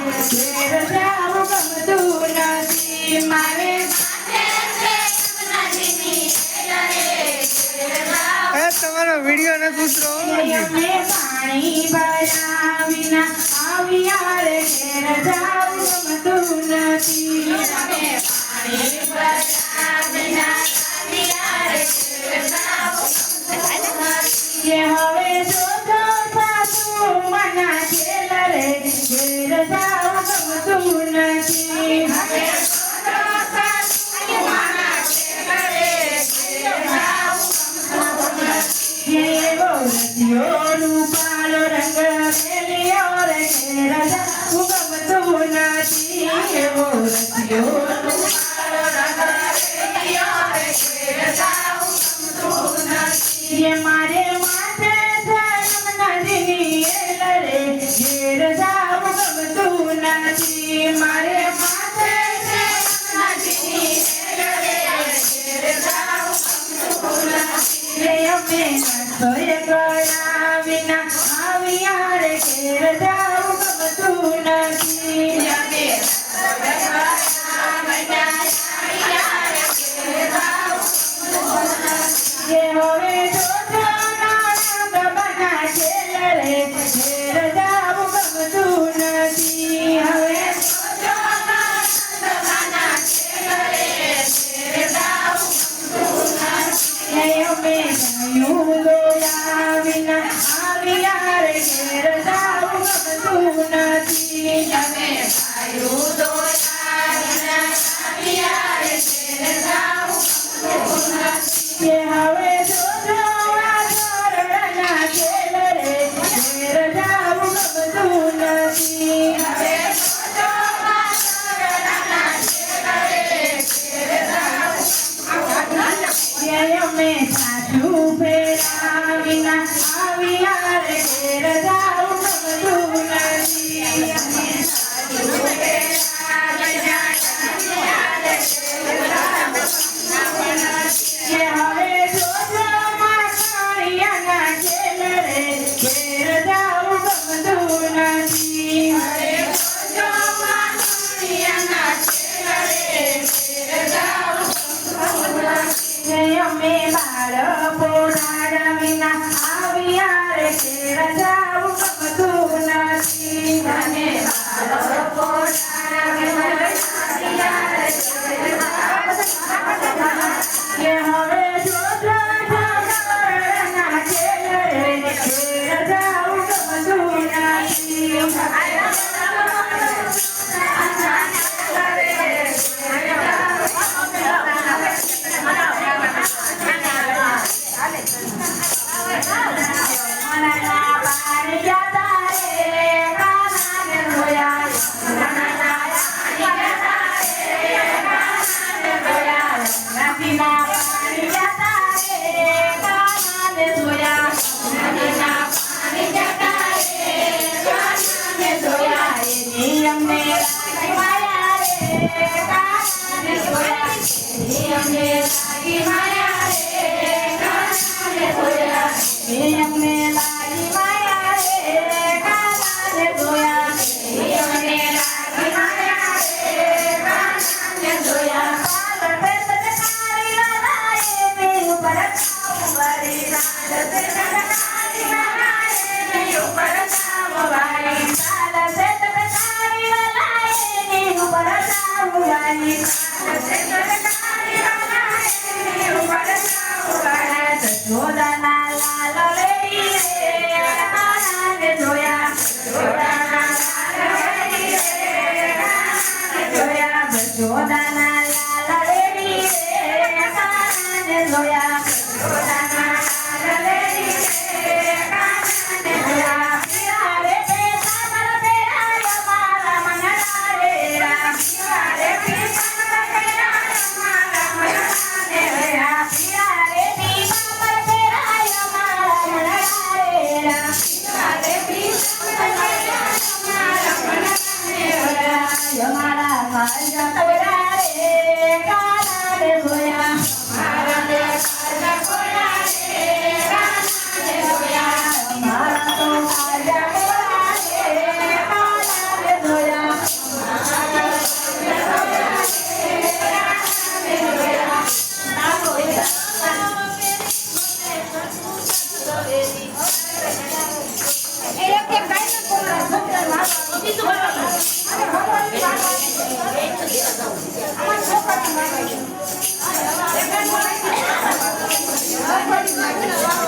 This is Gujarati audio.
ઘેર જાવું ગમતું નથી મારે તમારો વિડીયો ને કૂતરો અમે પાણી ભર્યા વિના આવ્યા રે ઘેર જાવું ગમતું નથી અમે પાણી ભર્યા વિના આવ્યા રે ઘેર જાવું ગમતું નથી હવે જોજો સાસુ મના ખેલ રે ઘેર જાવું ગમતું નથી હવે જોજો સાસુ મના ખેલ રે ઘેર જાવું રૂપાલો રંગ મેલિયો રે ઘેર જાવું ગમતું નથી એવો રસિયો રૂપાલો રંગ મેલિયો રે ઘેર જાવું ગમતું નથી મારે માથે ધર્મ નદીની એલ રે ઘેર જાવું ગમતું નથી મારે માથે ધર્મ નદીની એલ રે ઘેર જાવું ગમતું નથી અમે સોય ગયા વિના આવ્યા રે ઘેર જાવું ગમતું નથી અમે સોય ગયા વિના આવ્યા રે ઘેર જાવું ગમતું નથી હવે જોજો નાના બના ખેલ રે ઘેર જાવું ગમતું નથી હવે જોજો નાના બના ખેલ રે ઘેર જાવું ગમતું નથી અમે ગયું દોયા વિના આવ્યા રે ઘેર જાવું ગમતું નથી અમે ગયું દોયા વિના આવ્યા રે ઘેર જાવું ગમતું નથી હવે જોજો વાદળના ખેલ રે ઘેર જાવું ગમતું નથી હવે જોજો વાદળના ખેલ રે ઘેર જાવું અમે સાસુ ફેરા વિના આવ્યા રે ઘેર જાવું ગમતું નથી અમે સાસુ ફેરા વિના આવ્યા રે ઘેર જાવું ગમતું નથી હવે જોજો માખણિયાના ખેલ રે ઘેર જાવું ગમતું નથી હવે જોજો માખણિયાના ખેલ રે ઘેર જાવું ગમતું નથી અમે બાળકો નાના વિના આવ્યા રે ઘેર જાવું ગમતું નથી અને બાળકો નાના વિના આવ્યા રે ઘેર જાવું ગમતું નથી હવે જોજો ઠાકરના ખેલ રે ઘેર જાવું ગમતું નથી Thank you.